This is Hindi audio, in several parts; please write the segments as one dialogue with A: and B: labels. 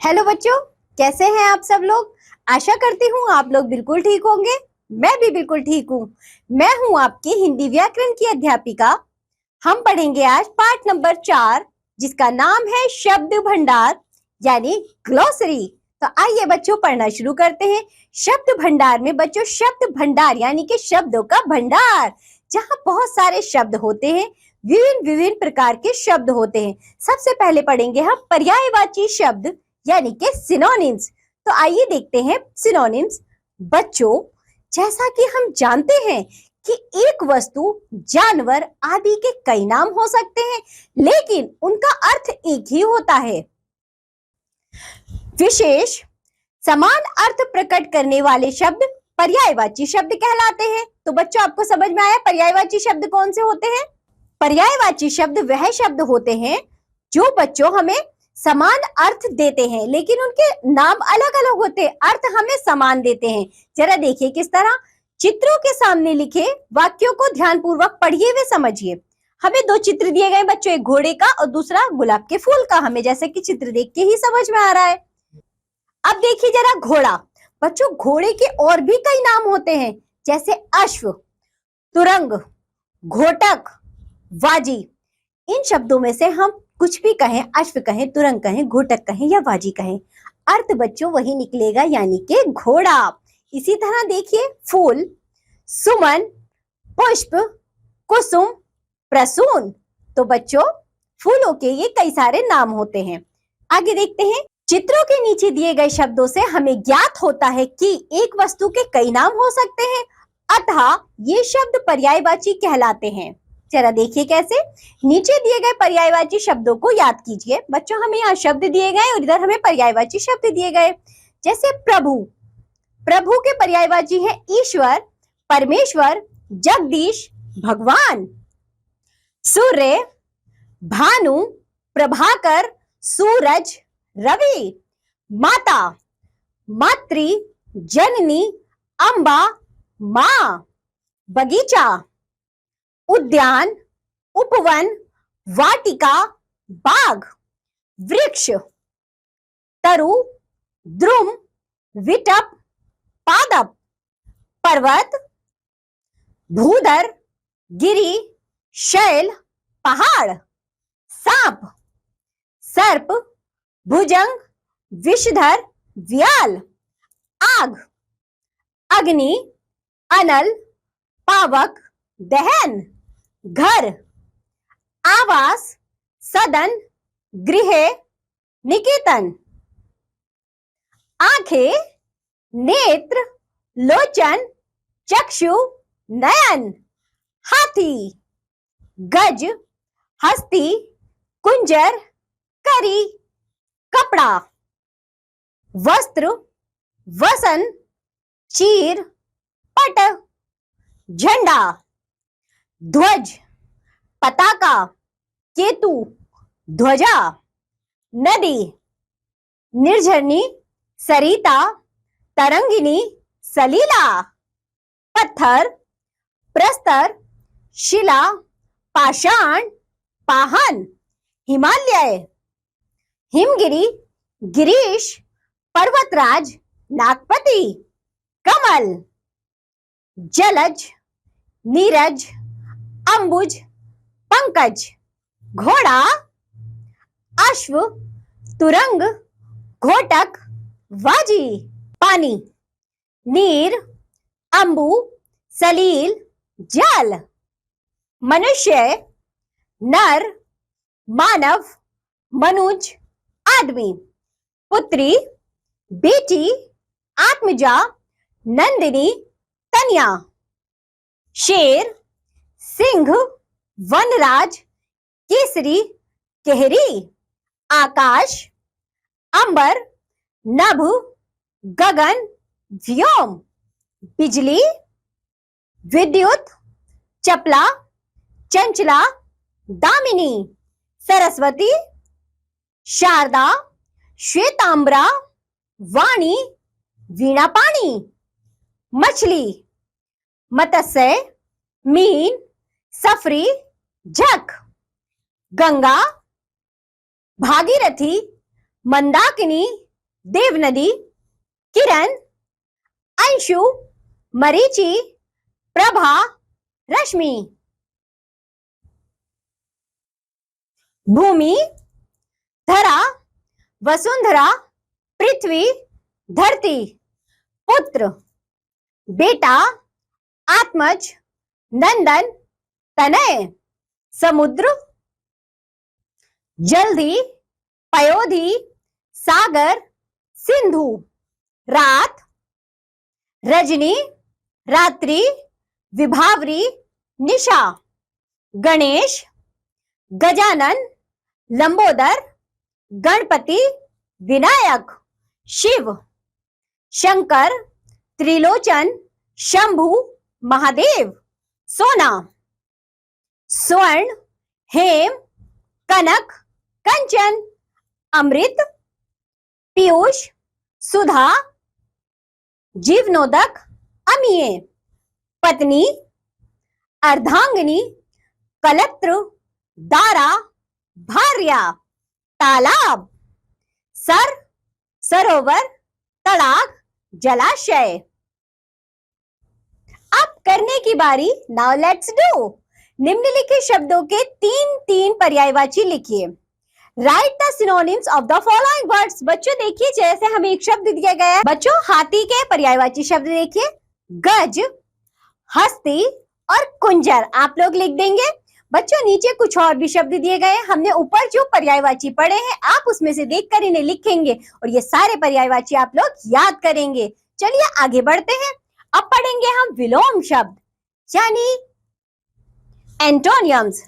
A: हेलो बच्चों, कैसे हैं आप सब लोग। आशा करती हूँ आप लोग बिल्कुल ठीक होंगे। मैं भी बिल्कुल ठीक हूँ। मैं हूँ आपकी हिंदी व्याकरण की अध्यापिका। हम पढ़ेंगे आज पाठ नंबर 4, जिसका नाम है शब्द भंडार यानी ग्लोसरी। तो आइए बच्चों पढ़ना शुरू करते हैं। शब्द भंडार में बच्चों शब्द भंडार यानी कि शब्दों का भंडार, जहाँ बहुत सारे शब्द होते हैं, विभिन्न विभिन्न प्रकार के शब्द होते हैं। सबसे पहले पढ़ेंगे हम पर्यायवाची शब्द यानी कि सिनोनिम्स। तो आइए देखते हैं सिनोनिम्स। बच्चों, जैसा कि हम जानते हैं कि एक वस्तु, जानवर आदि के कई नाम हो सकते हैं, लेकिन उनका अर्थ एक ही होता है। विशेष समान अर्थ प्रकट करने वाले शब्द पर्यायवाची शब्द कहलाते हैं। तो बच्चों, आपको समझ में आया पर्यायवाची शब्द कौन से होते हैं। पर्यायवाची शब्द वह शब्द होते हैं जो बच्चों हमें समान अर्थ देते हैं, लेकिन उनके नाम अलग अलग होते हैं, अर्थ हमें समान देते हैं। जरा देखिए किस तरह। चित्रों के सामने लिखे वाक्यों को ध्यानपूर्वक पढ़िए व समझिए। हमें दो चित्र दिए गए बच्चों, एक घोड़े का और दूसरा गुलाब के फूल का। हमें जैसे कि चित्र देख के ही समझ में आ रहा है। अब देखिए जरा घोड़ा। बच्चों, घोड़े के और भी कई नाम होते हैं, जैसे अश्व, तुरंग, घोटक, वाजी। इन शब्दों में से हम कुछ भी कहें, अश्व कहें, तुरंग कहें, घोटक कहें या वाजी कहें, अर्थ बच्चों वही निकलेगा, यानी कि घोड़ा। इसी तरह देखिए फूल, सुमन, पुष्प, कुसुम, प्रसून। तो बच्चों, फूलों के ये कई सारे नाम होते हैं। आगे देखते हैं। चित्रों के नीचे दिए गए शब्दों से हमें ज्ञात होता है कि एक वस्तु के कई नाम हो सकते हैं, अतः ये शब्द पर्यायवाची कहलाते हैं। जरा देखिए कैसे। नीचे दिए गए पर्यायवाची शब्दों को याद कीजिए। बच्चों, हमें यहाँ शब्द दिए गए और इधर हमें पर्यायवाची शब्द दिए गए। जैसे प्रभु, प्रभु के पर्यायवाची है ईश्वर, परमेश्वर, जगदीश, भगवान। सूर्य, भानु, प्रभाकर, सूरज, रवि। माता, मातृ, जननी, अम्बा, माँ। बगीचा, उद्यान, उपवन, वाटिका, बाग। वृक्ष, तरु, द्रुम, विटप, पादप। पर्वत, भूधर, गिरी, शैल, पहाड़। सांप, सर्प, भुजंग, विषधर, व्याल। आग, अग्नि, अनल, पावक, दहन। घर, आवास, सदन, गृह, निकेतन। आंखें, नेत्र, लोचन, चक्षु, नयन। हाथी, गज, हस्ती, कुंजर, करी। कपड़ा, वस्त्र, वसन, चीर, पट। झंडा, ध्वज, पताका, केतु, ध्वजा। नदी, निर्झरनी, सरिता, तरंगिनी, सलीला। पत्थर, प्रस्तर, शिला, पाषाण, पाहन। हिमालय, हिमगिरी, गिरीश, पर्वतराज, नागपति। कमल, जलज, नीरज, अंबुज, पंकज। घोड़ा, अश्व, तुरंग, घोटक, वाजी। पानी, नीर, अंबु, सलील, जल। मनुष्य, नर, मानव, मनुज, आदमी। पुत्री, बेटी, आत्मजा, नंदिनी, कन्या। शेर, सिंह, वनराज, केसरी, केहरी। आकाश, अंबर, नभ, गगन, व्योम। बिजली, विद्युत, चपला, चंचला, दामिनी। सरस्वती, शारदा, श्वेतांबरा, वाणी, वीणापाणी। मछली, मत्स्य, मीन, सफरी, झक। गंगा, भागीरथी, मंदाकिनी, देवनदी, किरण, अंशु, मरीचि, प्रभा, रश्मि। भूमि, धरा, वसुंधरा, पृथ्वी, धरती। पुत्र, बेटा, आत्मज, नंदन, तनय। समुद्र, जलधि, पयोधि, सागर, सिंधु। रात, रजनी, रात्रि, विभावरी, निशा। गणेश, गजानन, लंबोदर, गणपति, विनायक। शिव, शंकर, त्रिलोचन, शंभु, महादेव। सोना, स्वर्ण, हेम, कनक, कंचन। अमृत, पीयूष, सुधा, जीवनोदक, अमीय। पत्नी, अर्धांगिनी, कलत्र, दारा, भार्या। तालाब, सर, सरोवर, तड़ाग, जलाशय। अब करने की बारी। Now let's do. निम्नलिखित शब्दों के तीन तीन पर्यायवाची लिखिए। Right the synonyms of the following words. बच्चों देखिए, जैसे हमें एक शब्द दिया गया है। बच्चों हाथी के पर्यायवाची शब्द देखिए, गज, हस्ती और कुंजर। आप लोग लिख देंगे। बच्चों नीचे कुछ और भी शब्द दिए गए हैं। हमने ऊपर जो पर्यायवाची पढ़े हैं, आप उसमें से देखकर इन्हें लिखेंगे और ये सारे पर्यायवाची आप लोग याद करेंगे। चलिए आगे बढ़ते हैं। अब पढ़ेंगे हम विलोम शब्द यानी एंटोनियम्स।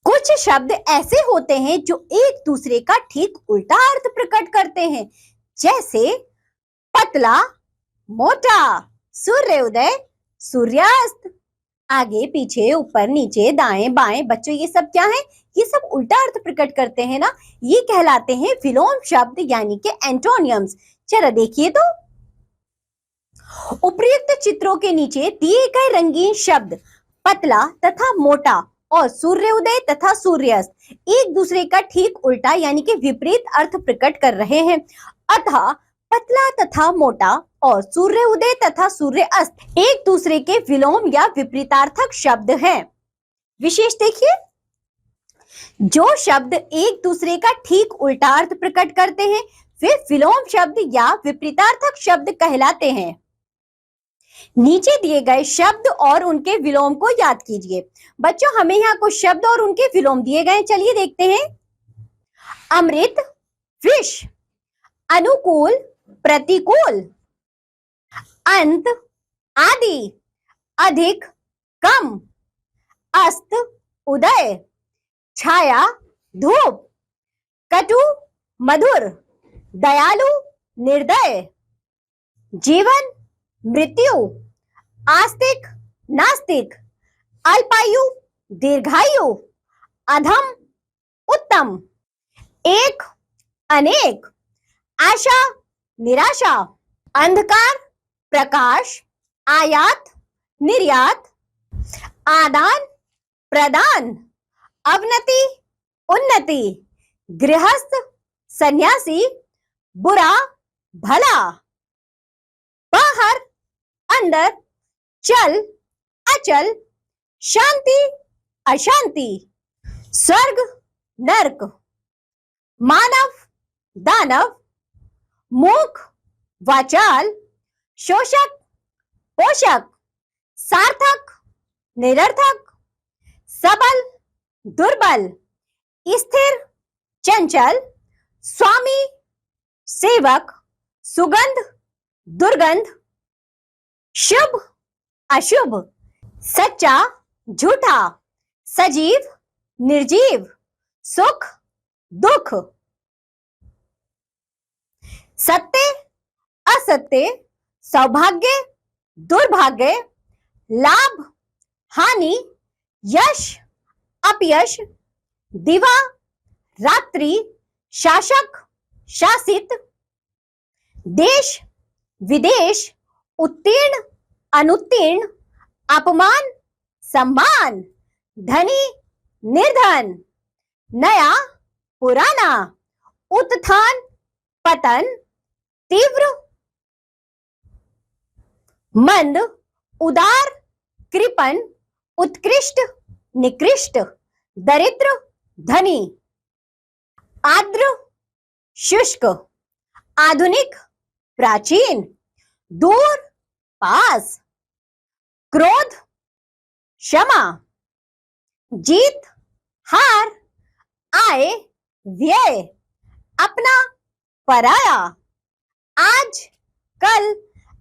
A: कुछ शब्द ऐसे होते हैं जो एक दूसरे का ठीक उल्टा अर्थ प्रकट करते हैं, जैसे पतला, मोटा, सूर्योदय, सूर्यास्त। आगे पीछे, ऊपर नीचे, दाएं बाएं। बच्चों ये सब क्या है? ये सब उल्टा अर्थ प्रकट करते हैं ना, ये कहलाते हैं विलोम शब्द यानी कि एंटोनियम्स। चलो देखिए तो, उपर्युक्त चित्रों के नीचे दिए गए रंगीन शब्द पतला तथा मोटा और सूर्योदय तथा सूर्यास्त एक दूसरे का ठीक उल्टा यानी कि विपरीत अर्थ प्रकट कर रहे हैं। अतः पतला तथा मोटा और सूर्योदय तथा सूर्यास्त एक दूसरे के विलोम या विपरीतार्थक शब्द हैं। विशेष देखिए, जो शब्द एक दूसरे का ठीक उल्टा अर्थ प्रकट करते हैं वे विलोम शब्द या विपरीतार्थक शब्द कहलाते हैं। नीचे दिए गए शब्द और उनके विलोम को याद कीजिए। बच्चों हमें यहाँ कुछ शब्द और उनके विलोम दिए गए, चलिए देखते हैं। अमृत, विष, अनुकूल, प्रतिकूल, अंत, आदि, अधिक, कम, अस्त, उदय, छाया, धूप, कटु, मधुर, दयालु, निर्दय, जीवन, मृत्यु, आस्तिक, नास्तिक, अल्पायु, दीर्घायु, अधम, उत्तम, एक, अनेक, आशा, निराशा, अंधकार, प्रकाश, आयात, निर्यात, आदान, प्रदान, अवनति, उन्नति, गृहस्थ, सन्यासी, बुरा, भला, बाहर, अंदर, चल, अचल, शांति, अशांति, स्वर्ग, नरक, मानव, दानव, मूक, वाचाल, शोषक, पोषक, सार्थक, निरर्थक, सबल, दुर्बल, स्थिर, चंचल, स्वामी, सेवक, सुगंध, दुर्गंध, शुभ, अशुभ, सच्चा, झूठा, सजीव, निर्जीव, सुख, दुख, सत्य, असत्य, सौभाग्य, दुर्भाग्य, लाभ, हानि, यश, अपयश, दिवा, रात्रि, शासक, शासित, देश, विदेश, उत्तीर्ण, अनुत्तीर्ण, अपमान, सम्मान, धनी, निर्धन, नया, पुराना, उत्थान, पतन, तीव्र, मंद, उदार, कृपण, उत्कृष्ट, निकृष्ट, दरिद्र, धनी, आर्द्र, शुष्क, आधुनिक, प्राचीन, दूर, पास, क्रोध, क्षमा, जीत, हार, आय, व्यय, अपना, पराया, आज, कल,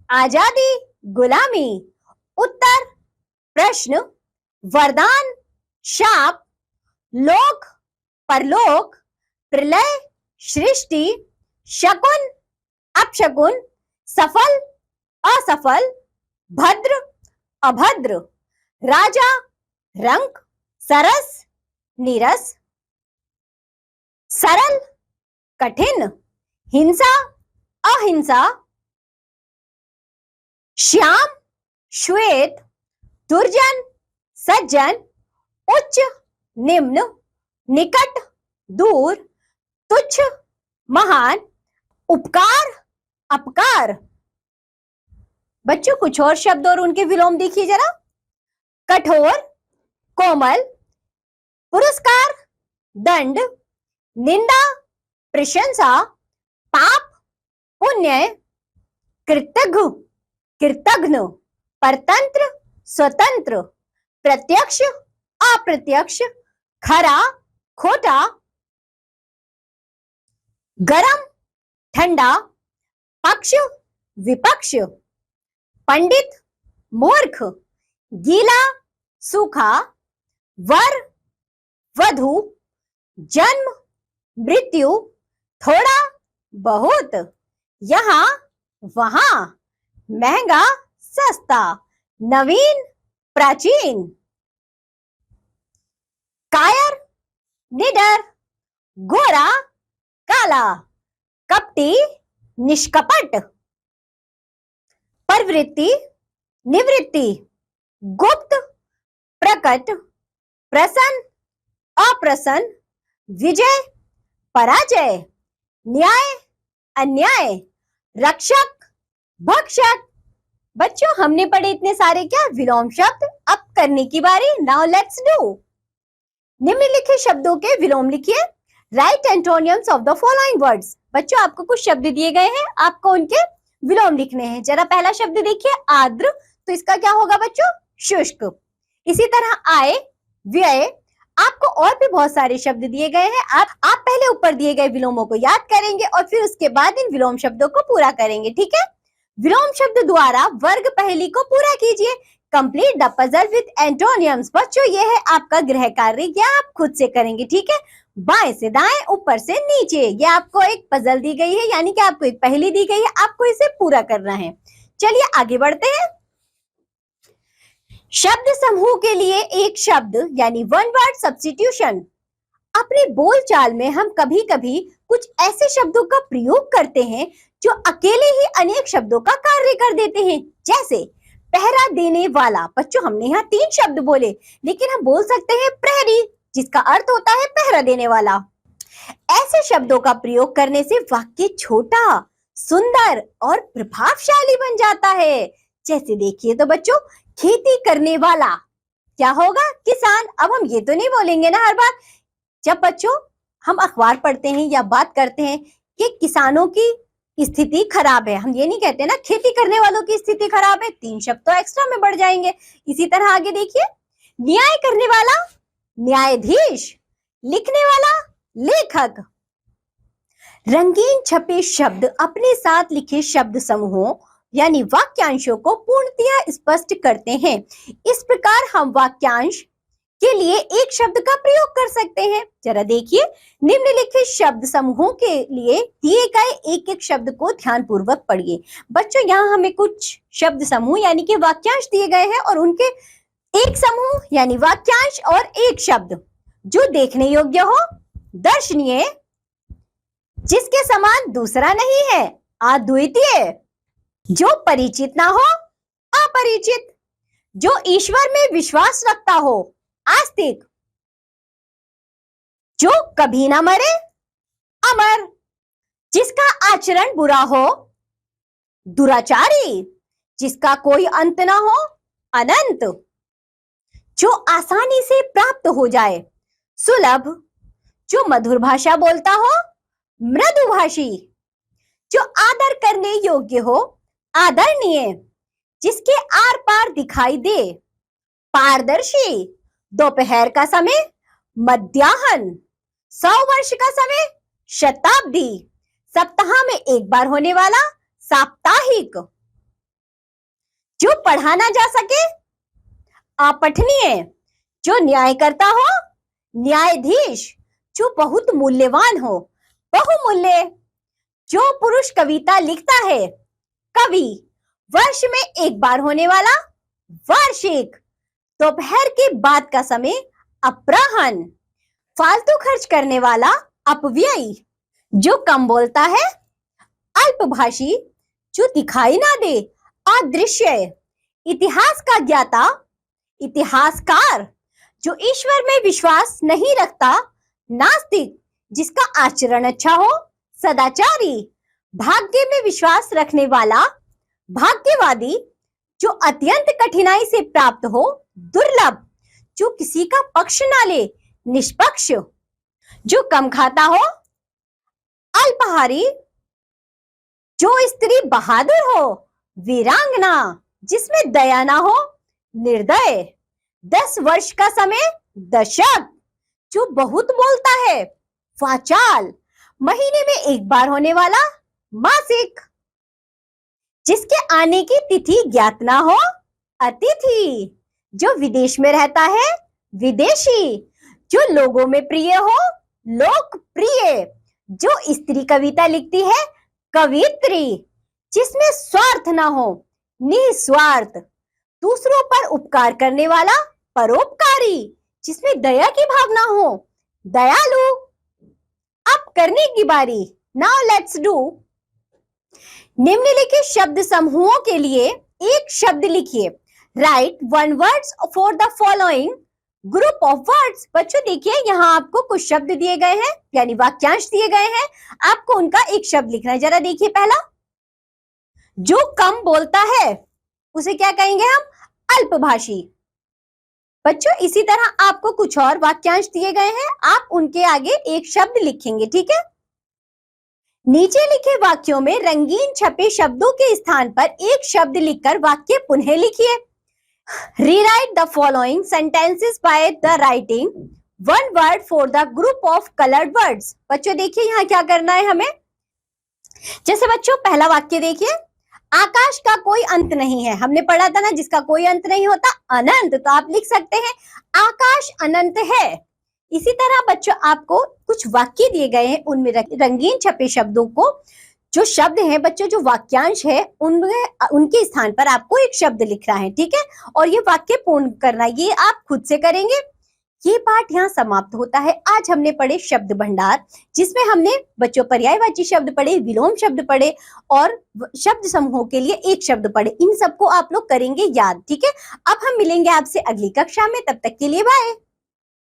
A: आजादी, गुलामी, उत्तर, प्रश्न, वरदान, शाप, लोक, परलोक, प्रलय, सृष्टि, शकुन, अपशकुन, सफल, असफल, भद्र, अभद्र, राजा, रंक, सरस, नीरस, सरल, कठिन, हिंसा, अहिंसा, श्याम, श्वेत, दुर्जन, सज्जन, उच्च, निम्न, निकट, दूर, तुच्छ, महान, उपकार, अपकार। बच्चों कुछ और शब्द और उनके विलोम देखिए जरा। कठोर, कोमल, पुरस्कार, दंड, निंदा, प्रशंसा, पाप, पुण्य, कृतज्ञ, कृतघ्न, परतंत्र, स्वतंत्र, प्रत्यक्ष, अप्रत्यक्ष, खरा, खोटा, गरम, ठंडा, पक्ष, विपक्ष, पंडित, मूर्ख, गीला, सूखा, वर, वधु, जन्म, मृत्यु, थोड़ा, बहुत, यहाँ, वहां, महंगा, सस्ता, नवीन, प्राचीन, कायर, निडर, गोरा, काला, कपटी, निष्कपट, प्रवृत्ति, निवृत्ति, गुप्त, प्रकट, प्रसन्न, अप्रसन्न, विजय, पराजय, न्याय, अन्याय, रक्षक, भक्षक। बच्चों हमने पढ़े इतने सारे क्या विलोम शब्द। अब करने की बारी। Now let's do. निम्नलिखित शब्दों के विलोम लिखिए। Right एंटोनियम्स of the following words. बच्चों आपको कुछ शब्द दिए गए हैं, आपको उनके विलोम लिखने हैं। जरा पहला शब्द देखिए आर्द्र, तो इसका क्या होगा बच्चों? शुष्क। इसी तरह आय, व्यय। आपको और भी बहुत सारे शब्द दिए गए हैं। आप पहले ऊपर दिए गए विलोमों को याद करेंगे और फिर उसके बाद इन विलोम शब्दों को पूरा करेंगे, ठीक है। विलोम शब्द द्वारा वर्ग पहेली को पूरा कीजिए। Complete the puzzle with एंटोनियम्स। बच्चों ये है आपका गृह कार्य, यह आप खुद से करेंगे, ठीक है। बाएं से दाएं, ऊपर से नीचे, ये आपको एक पजल दी गई है, यानी कि आपको एक पहेली दी गई है, आपको इसे पूरा करना है। चलिए आगे बढ़ते हैं। शब्द समूह के लिए एक शब्द यानी वन वर्ड सब्स्टिट्यूशन। अपने बोलचाल में हम कभी कभी कुछ ऐसे शब्दों का प्रयोग करते हैं जो अकेले ही अनेक शब्दों का कार्य कर देते हैं। जैसे पहरा देने वाला। बच्चों हमने यहाँ 3 शब्द बोले, लेकिन हम बोल सकते हैं प्रहरी, जिसका अर्थ होता है पहरा देने वाला। ऐसे शब्दों का प्रयोग करने से वाक्य छोटा, सुंदर और प्रभावशाली बन जाता है। जैसे देखिए तो बच्चों, खेती करने वाला क्या होगा? किसान। अब हम ये तो नहीं बोलेंगे ना हर बार। जब बच्चों हम अखबार पढ़ते हैं या बात करते हैं कि किसानों की स्थिति खराब है, हम ये नहीं कहते ना खेती करने वालों की स्थिति खराब है। 3 शब्द तो एक्स्ट्रा में बढ़ जाएंगे। इसी तरह आगे देखिए, न्याय करने वाला न्यायाधीश, लिखने वाला लेखक। रंगीन छपे शब्द अपने साथ लिखे शब्द समूहों यानी वाक्यांशों को पूर्णतया स्पष्ट करते हैं। इस प्रकार हम वाक्यांश के लिए एक शब्द का प्रयोग कर सकते हैं। जरा देखिए, निम्नलिखित शब्द समूहों के लिए दिए गए एक एक शब्द को ध्यानपूर्वक पढ़िए। बच्चों यहाँ हमें कुछ शब्द समूह यानी कि वाक्यांश दिए गए हैं और उनके एक समूह यानी वाक्यांश और एक शब्द जो देखने योग्य हो, दर्शनीय, जिसके समान दूसरा नहीं है, अद्वितीय, जो परिचित ना हो, अपरिचित, जो ईश्वर में विश्वास रखता हो, आस्तिक, जो कभी ना मरे, अमर, जिसका आचरण बुरा हो, दुराचारी, जिसका कोई अंत ना हो, अनंत, जो आसानी से प्राप्त हो जाए, सुलभ, जो मधुर भाषा बोलता हो, मृदुभाषी, जो आदर करने योग्य हो, आदरणीय, जिसके आर पार दिखाई दे, पारदर्शी, दोपहर का समय, मध्याह्न, 100 वर्ष का समय, शताब्दी, सप्ताह में एक बार होने वाला, साप्ताहिक, जो पढ़ा ना जा सके, अपठनीय, जो न्याय करता हो, न्यायाधीश, जो बहुत मूल्यवान हो, बहुमूल्य, जो पुरुष कविता लिखता है, कवि, वर्ष में एक बार होने वाला, वार्षिक, दोपहर के बाद का समय, अपराह्न, फालतू खर्च करने वाला, अपव्ययी, जो कम बोलता है, अल्पभाषी, जो दिखाई ना दे, अदृश्य, इतिहास का ज्ञाता, इतिहासकार, जो ईश्वर में विश्वास नहीं रखता, नास्तिक, जिसका आचरण अच्छा हो, सदाचारी, भाग्य में विश्वास रखने वाला, भाग्यवादी, जो अत्यंत कठिनाई से प्राप्त हो, दुर्लभ, जो किसी का पक्ष ना ले, निष्पक्ष, जो कम खाता हो, अल्पाहारी, जो स्त्री बहादुर हो, वीरांगना, जिसमें दया ना हो, निर्दय, 10 वर्ष का समय, दशक, जो बहुत बोलता है, वाचाल, महीने में एक बार होने वाला, मासिक, जिसके आने की तिथि ज्ञात ना हो, अतिथि, जो विदेश में रहता है, विदेशी, जो लोगों में प्रिय हो, लोकप्रिय, जो स्त्री कविता लिखती है, कवित्री, जिसमें स्वार्थ ना हो, निस्वार्थ, दूसरों पर उपकार करने वाला, परोपकारी, जिसमें दया की भावना हो, दयालु। अब करने की बारी, नाउ लेट्स डू। निम्नलिखित शब्द समूहों के लिए एक शब्द लिखिए। Right one words for the following group of words. बच्चों देखिए यहाँ आपको कुछ शब्द दिए गए हैं, यानी वाक्यांश दिए गए हैं, आपको उनका एक शब्द लिखना है। जरा देखिए पहला, जो कम बोलता है उसे क्या कहेंगे हम? अल्पभाषी। बच्चों इसी तरह आपको कुछ और वाक्यांश दिए गए हैं, आप उनके आगे एक शब्द लिखेंगे, ठीक है। नीचे लिखे वाक्यों में रंगीन छपे शब्दों के स्थान पर एक शब्द लिखकर वाक्य पुनः लिखिए। Rewrite the following sentences by the writing one word for the group of colored words। बच्चों देखिए यहाँ क्या करना है हमें। जैसे बच्चों पहला वाक्य देखिए, आकाश का कोई अंत नहीं है। हमने पढ़ा था ना, जिसका कोई अंत नहीं होता, अनंत। तो आप लिख सकते हैं आकाश अनंत है। इसी तरह बच्चों आपको कुछ वाक्य दिए गए हैं, उनमें रंगीन छपे शब्दों को, जो शब्द हैं बच्चों, जो वाक्यांश है, उनके स्थान पर आपको एक शब्द लिखना है, ठीक है। और ये वाक्य पूर्ण करना, ये आप खुद से करेंगे। ये पाठ यहाँ समाप्त होता है। आज हमने पढ़े शब्द भंडार, जिसमें हमने बच्चों पर्यायवाची शब्द पढ़े, विलोम शब्द पढ़े और शब्द समूहों के लिए एक शब्द पढ़े। इन सबको आप लोग करेंगे याद, ठीक है। अब हम मिलेंगे आपसे अगली कक्षा में, तब तक के लिए बाय।